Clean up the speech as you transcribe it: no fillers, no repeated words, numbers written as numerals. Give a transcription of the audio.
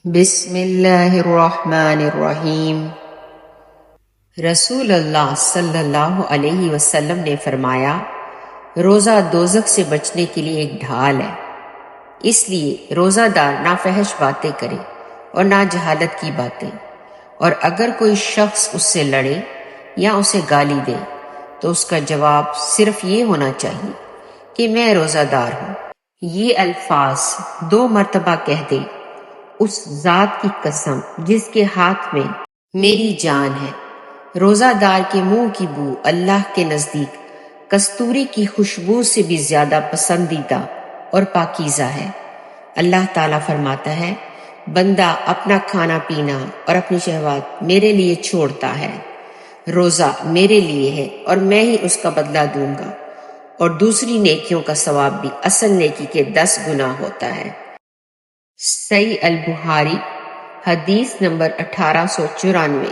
بسم اللہ الرحمن الرحیم۔ رسول اللہ صلی اللہ علیہ وسلم نے فرمایا، روزہ دوزخ سے بچنے کے لیے ایک ڈھال ہے، اس لیے روزہ دار نہ فحش باتیں کرے اور نہ جہالت کی باتیں، اور اگر کوئی شخص اس سے لڑے یا اسے گالی دے تو اس کا جواب صرف یہ ہونا چاہیے کہ میں روزہ دار ہوں۔ یہ الفاظ 2 مرتبہ کہہ دے، اس ذات کی قسم جس کے ہاتھ میں میری جان ہے، روزہ دار کے منہ کی بو اللہ کے نزدیک کستوری کی خوشبو سے بھی زیادہ پسندیدہ اور پاکیزہ ہے۔ اللہ تعالیٰ فرماتا ہے، بندہ اپنا کھانا پینا اور اپنی شہوات میرے لیے چھوڑتا ہے، روزہ میرے لیے ہے اور میں ہی اس کا بدلہ دوں گا، اور دوسری نیکیوں کا ثواب بھی اصل نیکی کے 10 گنا ہوتا ہے۔ صحیح البخاری حدیث نمبر 1894۔